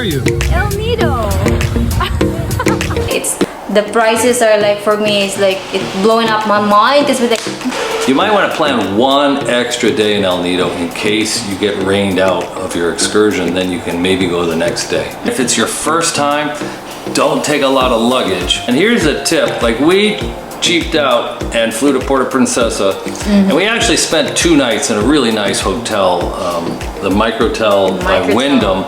are you? El Nido. It's the prices are like, for me, it's like it's blowing up my mind because with like, You might want to plan one extra day in El Nido in case you get rained out of your excursion, then you can maybe go the next day. If it's your first time, don't take a lot of luggage. And here's a tip, like we cheaped out and flew to Puerto Princesa, and we actually spent 2 nights in a really nice hotel, the Microtel by Wyndham.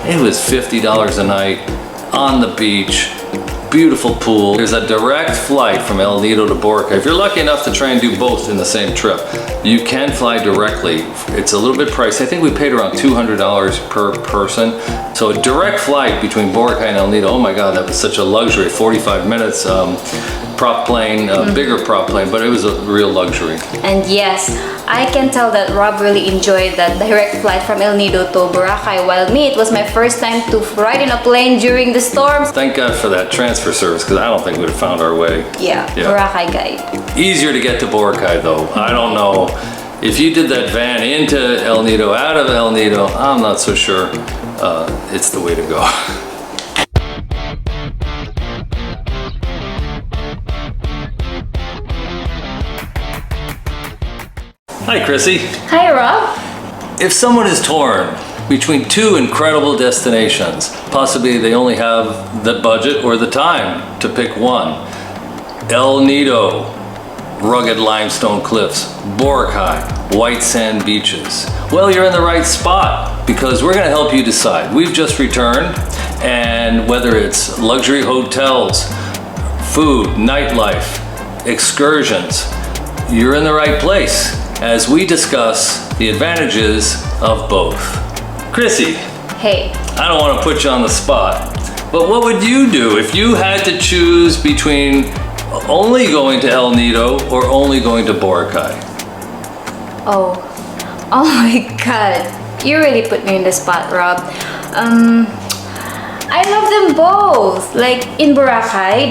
It was $50 a night on the beach. Beautiful pool. There's a direct flight from El Nido to Boracay. If you're lucky enough to try and do both in the same trip, you can fly directly. It's a little bit pricey. I think we paid around $200 per person. So a direct flight between Boracay and El Nido, oh my God, that was such a luxury. 45 minutes, prop plane, bigger prop plane, but it was a real luxury. and yes, I can tell that Rob really enjoyed that direct flight from El Nido to Boracay, while me, it was my first time to ride in a plane during the storms. Thank God for that transfer service, because I don't think we'd have found our way. Yeah, Boracay guide. Easier to get to Boracay though. I don't know. If you did that van into El Nido, out of El Nido, I'm not so sure it's the way to go. Hi, Chrissy. Hi, Rob. If someone is torn between 2 incredible destinations, possibly they only have the budget or the time to pick one. El Nido, rugged limestone cliffs. Boracay, white sand beaches. Well, you're in the right spot because we're gonna help you decide. We've just returned, and whether it's luxury hotels, food, nightlife, excursions, you're in the right place as we discuss the advantages of both. Chrissy, Hey. I don't want to put you on the spot, but what would you do if you had to choose between only going to El Nido or only going to Boracay? Oh my God. You really put me in the spot, Rob. I love them both. Like in Boracay,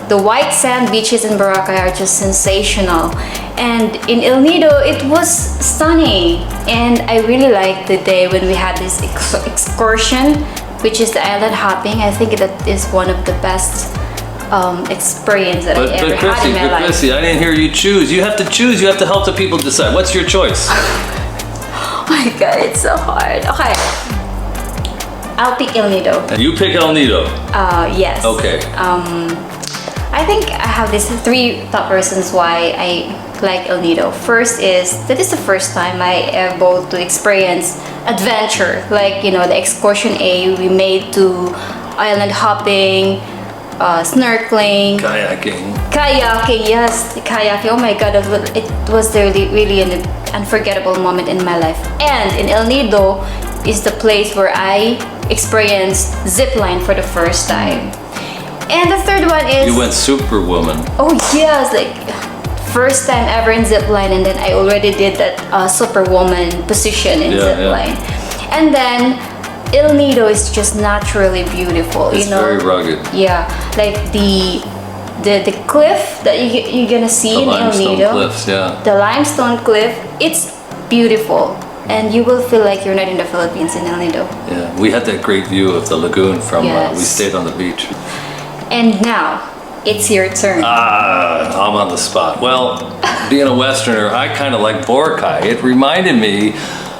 the white sand beaches in Boracay are just sensational. And in El Nido, it was stunning. And I really liked the day when we had this excursion, which is the island hopping. I think that is one of the best experience that I ever had in my life. But Chrissy, I didn't hear you choose. You have to choose. You have to help the people decide. What's your choice? Oh my God, it's so hard. Okay. I'll pick El Nido. And you pick El Nido? Yes. Okay. I think I have these 3 top reasons why I like El Nido. First is that is the first time I able to experience adventure, like the excursion A we made to island hopping, snorkeling, kayaking. Yes, the kayaking. Oh my God, it was really an unforgettable moment in my life. And in El Nido is the place where I experienced zipline for the first time. And the third one is... You went Superwoman. Oh yes, like first time ever in zipline, and then I already did that Superwoman position in zipline. And then El Nido is just naturally beautiful. It's very rugged. Yeah, like the cliff that you're gonna see in El Nido. The limestone cliffs, yeah. The limestone cliff, it's beautiful. And you will feel like you're not in the Philippines in El Nido. Yeah, we had that great view of the lagoon from, we stayed on the beach. And now, it's your turn. I'm on the spot. Well, being a Westerner, I kind of like Boracay. It reminded me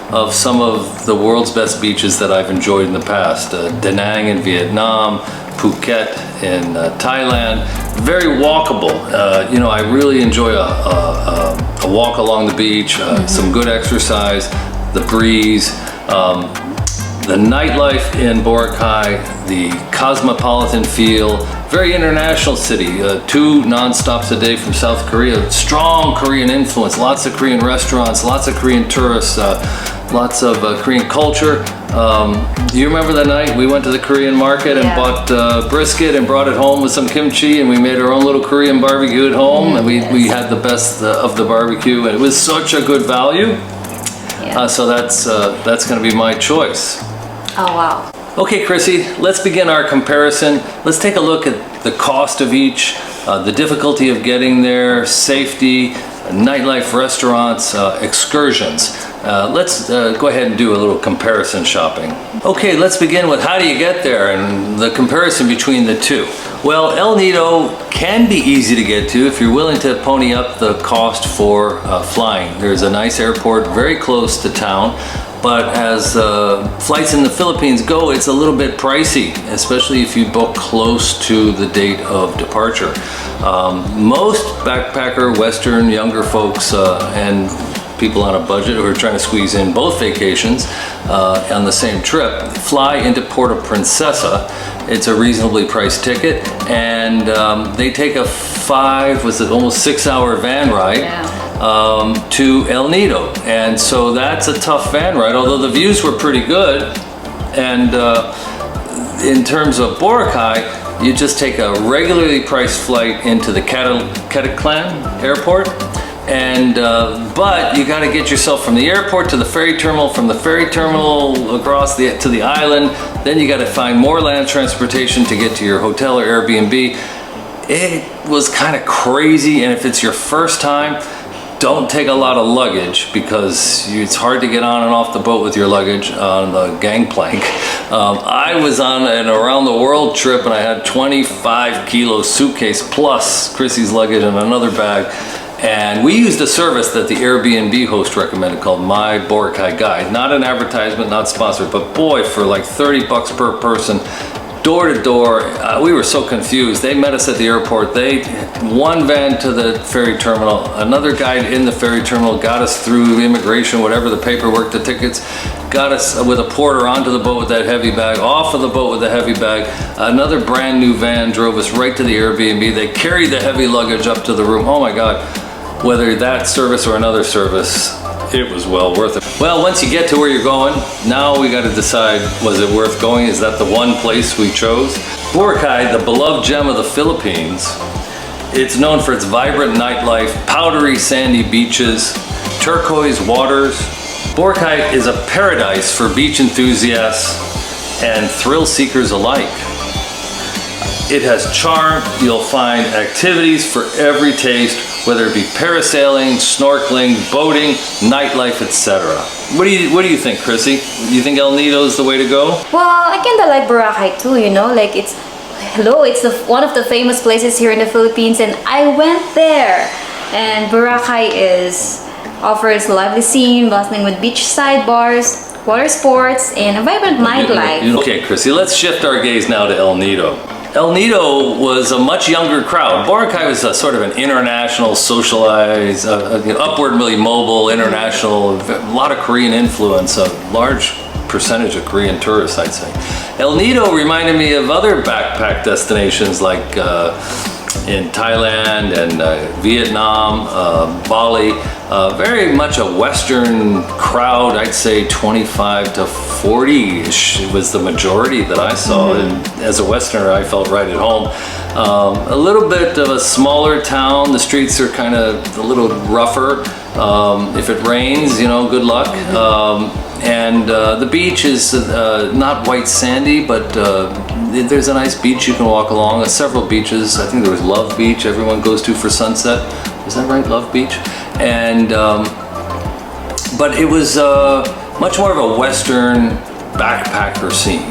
of some of the world's best beaches that I've enjoyed in the past. Da Nang in Vietnam, Phuket in Thailand. Very walkable. I really enjoy a walk along the beach, some good exercise, the breeze. The nightlife in Boracay, the cosmopolitan feel, very international city. 2 non-stops a day from South Korea. Strong Korean influence, lots of Korean restaurants, lots of Korean tourists, lots of Korean culture. Do you remember the night we went to the Korean market and bought brisket and brought it home with some kimchi, and we made our own little Korean barbecue at home, and we had the best of the barbecue, and it was such a good value. So that's going to be my choice. Oh wow. Okay, Chrissy, let's begin our comparison. Let's take a look at the cost of each, the difficulty of getting there, safety, nightlife, restaurants, excursions. Let's go ahead and do a little comparison shopping. Okay, let's begin with how do you get there and the comparison between the two. Well, El Nido can be easy to get to if you're willing to pony up the cost for flying. There's a nice airport very close to town, but as flights in the Philippines go, it's a little bit pricey, especially if you book close to the date of departure. Most backpacker, Western, younger folks, and people on a budget who are trying to squeeze in both vacations on the same trip fly into Puerto Princesa. It's a reasonably priced ticket, and they take a almost 6-hour van ride to El Nido, and so that's a tough van ride, although the views were pretty good. And in terms of Boracay, you just take a regularly priced flight into the Cataclan airport, and but you got to get yourself from the airport to the ferry terminal, from the ferry terminal across to the island. Then you got to find more land transportation to get to your hotel or Airbnb. It was kind of crazy, and if it's your first time, don't take a lot of luggage because it's hard to get on and off the boat with your luggage on the gangplank. I was on an around the world trip, and I had 25 kilo suitcase plus Chrissy's luggage and another bag. And we used a service that the Airbnb host recommended called My Boracay Guide. Not an advertisement, not sponsored, but boy, for like 30 bucks per person, door to door, we were so confused. They met us at the airport. One van to the ferry terminal, another guide in the ferry terminal, got us through immigration, whatever the paperwork, the tickets, got us with a porter onto the boat with that heavy bag, off of the boat with the heavy bag. Another brand new van drove us right to the Airbnb. They carried the heavy luggage up to the room. Oh my God. Whether that service or another service, it was well worth it. Well, once you get to where you're going, now we got to decide, was it worth going? Is that the one place we chose? Boracay, the beloved gem of the Philippines, it's known for its vibrant nightlife, powdery sandy beaches, turquoise waters. Boracay is a paradise for beach enthusiasts and thrill seekers alike. It has charm. You'll find activities for every taste, whether it be parasailing, snorkeling, boating, nightlife, etc. What do you think, Chrissy? You think El Nido is the way to go? Well, I kinda like Boracay too, you know, like it's one of the famous places here in the Philippines, and I went there. And Boracay offers lively scene, bustling with beachside bars, water sports, and a vibrant nightlife. Okay, Chrissy, let's shift our gaze now to El Nido. El Nido was a much younger crowd. Boracay was a sort of an international, socialized, upwardly mobile, international, a lot of Korean influence, a large percentage of Korean tourists, I'd say. El Nido reminded me of other backpack destinations like in Thailand and Vietnam, Bali. Very much a Western crowd. I'd say 25 to 40-ish was the majority that I saw. And as a Westerner, I felt right at home. A little bit of a smaller town. The streets are kind of a little rougher. If it rains, good luck. And the beach is not white sandy, but there's a nice beach you can walk along. Several beaches. I think there was Love Beach everyone goes to for sunset. Is that right, Love Beach? And but it was much more of a Western backpacker scene.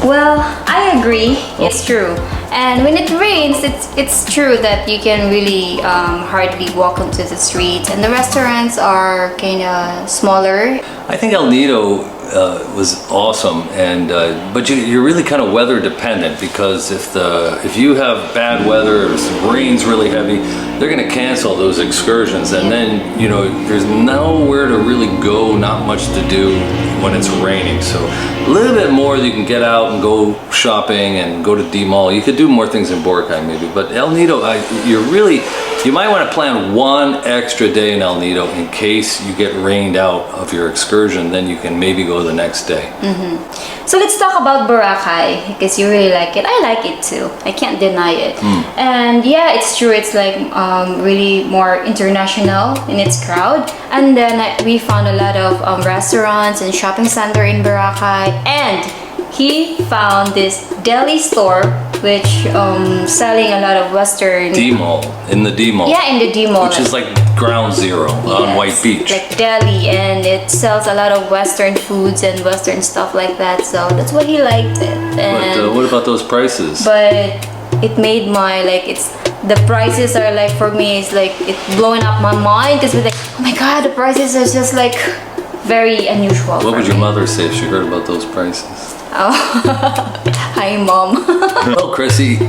Well, I agree. It's true. And when it rains, it's true that you can really hardly walk onto the streets, and the restaurants are kind of smaller. I think El Nido was awesome, and but you're really kind of weather dependent, because if you have bad weather, or it rains really heavy, they're going to cancel those excursions, and then there's nowhere to really go, not much to do when it's raining. So a little bit more you can get out and go shopping and go to D-Mall. You could do more things in Boracay maybe, but El Nido, you might want to plan one extra day in El Nido in case you get rained out of your excursion. Then you can maybe go the next day. So let's talk about Boracay, because you really like it. I like it too. I can't deny it. And yeah, it's true. It's like really more international in its crowd. And then we found a lot of restaurants and shopping center in Boracay. And he found this deli store which selling a lot of Western. D-Mall, in the D-Mall. Yeah, in the D-Mall. Which is like ground zero on Yes, White Beach. like deli, and it sells a lot of Western foods and Western stuff like that. So that's why he liked it. But And what about those prices? but it made my like it's the prices are like for me it's like it blowing up my mind because it's like oh my god the prices are just like very unusual. What for would your me. mother say if she heard about those prices? Oh, hi mom. Well, Chrissy,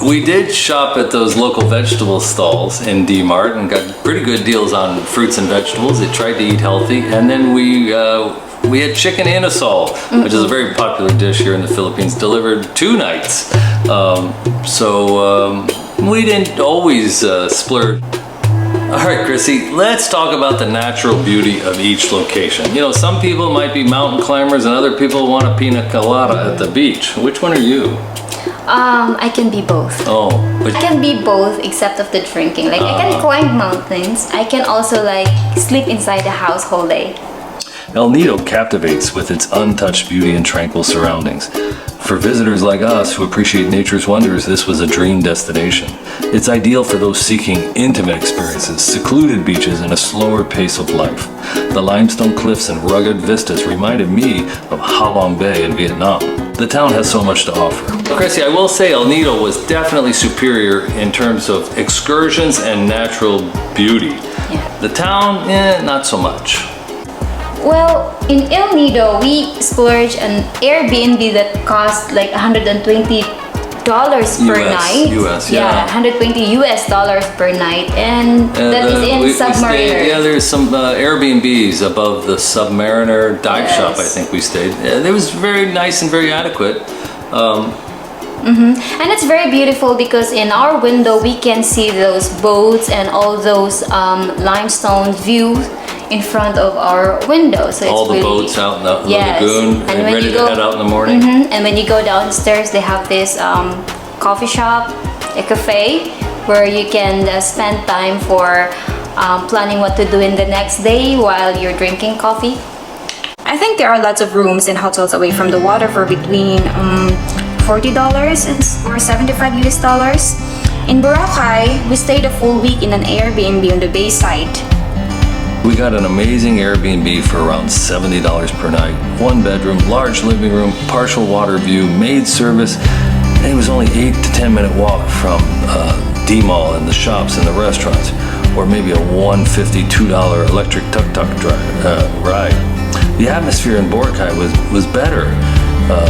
we did shop at those local vegetable stalls in D-Mart and got pretty good deals on fruits and vegetables. They tried to eat healthy, and then we had chicken inasal, which is a very popular dish here in the Philippines, delivered 2 nights. We didn't always splurge. All right, Chrissy, let's talk about the natural beauty of each location. You know, some people might be mountain climbers and other people want a pina colada at the beach. Which one are you? I can be both. Oh, but I can be both except of the drinking. Like I can climb mountains. I can also like sleep inside the house whole day. El Nido captivates with its untouched beauty and tranquil surroundings. For visitors like us who appreciate nature's wonders, this was a dream destination. It's ideal for those seeking intimate experiences, secluded beaches, and a slower pace of life. The limestone cliffs and rugged vistas reminded me of Ha Long Bay in Vietnam. The town has so much to offer. Chrissy, I will say El Nido was definitely superior in terms of excursions and natural beauty. Yeah. The town, not so much. Well, in El Nido, we splurged an Airbnb that cost like $120 per night. US, yeah. $120 US per night, and that is in Submariner. Yeah, there's some Airbnbs above the Submariner dive Yes. shop. I think we stayed. It was very nice and very adequate. And it's very beautiful because in our window we can see those boats and all those limestone views in front of our window. So All it's the really, boats out in the Yes. lagoon And and when ready you to go- head out in the morning. And when you go downstairs, they have this coffee shop, a cafe, where you can spend time for planning what to do in the next day while you're drinking coffee. I think there are lots of rooms and hotels away from the water for between $40 or $75 US. In Boracay, we stayed a full week in an Airbnb on the bayside. We got an amazing Airbnb for around $70 per night. 1 bedroom, large living room, partial water view, maid service, and it was only 8 to 10 minute walk from D-Mall and the shops and the restaurants, or maybe a $152 electric tuk-tuk ride. The atmosphere in Boracay was better,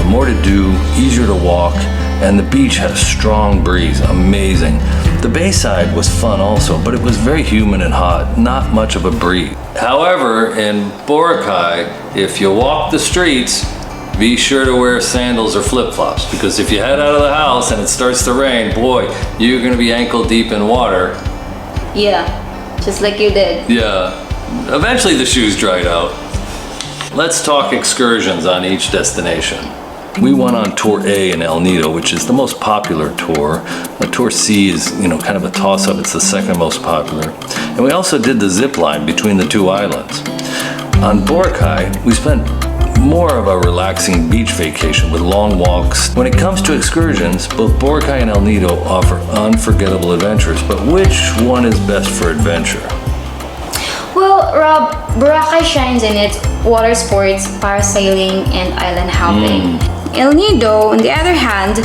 more to do, easier to walk, and the beach had a strong breeze, amazing. The bayside was fun also, but it was very humid and hot, not much of a breeze. However, in Boracay, if you walk the streets, be sure to wear sandals or flip-flops, because if you head out of the house and it starts to rain, boy, you're gonna be ankle deep in water. Yeah, just like you did. Yeah, eventually the shoes dried out. Let's talk excursions on each destination. We went on Tour A in El Nido, which is the most popular tour. Tour C is, kind of a toss-up. It's the second most popular. And we also did the zip line between the 2 islands. On Boracay, we spent more of a relaxing beach vacation with long walks. When it comes to excursions, both Boracay and El Nido offer unforgettable adventures, but which one is best for adventure? Well, Rob, Boracay shines in its water sports, parasailing, and island hopping. El Nido, on the other hand,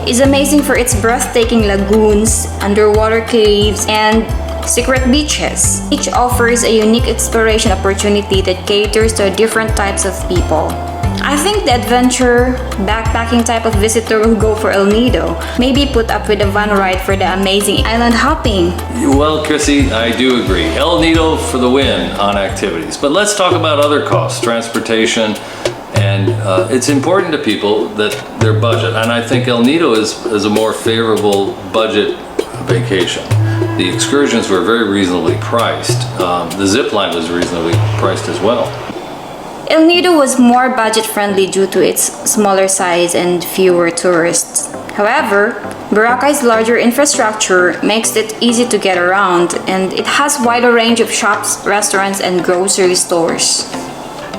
is amazing for its breathtaking lagoons, underwater caves, and secret beaches. Each offers a unique exploration opportunity that caters to different types of people. I think the adventure, backpacking type of visitor will go for El Nido. Maybe put up with a van ride for the amazing island hopping. Well, Chrissy, I do agree. El Nido for the win on activities. But let's talk about other costs, transportation, and it's important to people that their budget. And I think El Nido is a more favorable budget vacation. The excursions were very reasonably priced. The zip line was reasonably priced as well. El Nido was more budget-friendly due to its smaller size and fewer tourists. However, Boracay's larger infrastructure makes it easy to get around, and it has wider range of shops, restaurants, and grocery stores.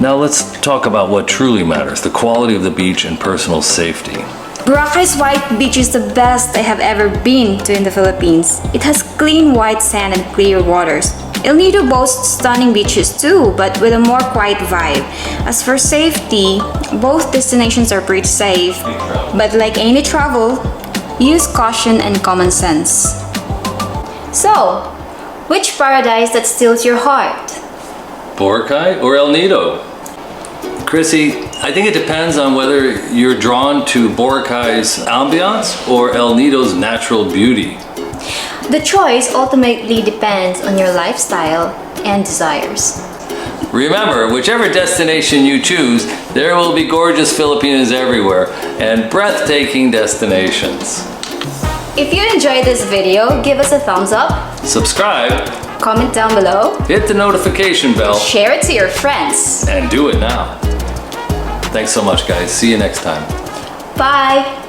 Now let's talk about what truly matters, the quality of the beach and personal safety. Boracay's white beach is the best I have ever been to in the Philippines. It has clean white sand and clear waters, El Nido boasts stunning beaches too, but with a more quiet vibe. As for safety, both destinations are pretty safe, but like any travel, use caution and common sense. So, which paradise that steals your heart? Boracay or El Nido? Chrissy, I think it depends on whether you're drawn to Boracay's ambiance or El Nido's natural beauty. The choice ultimately depends on your lifestyle and desires. Remember, whichever destination you choose, there will be gorgeous Filipinas everywhere and breathtaking destinations. If you enjoyed this video, give us a thumbs up, Subscribe, comment down below, hit the notification bell, share it to your friends. and do it now. Thanks so much, guys. See you next time. Bye!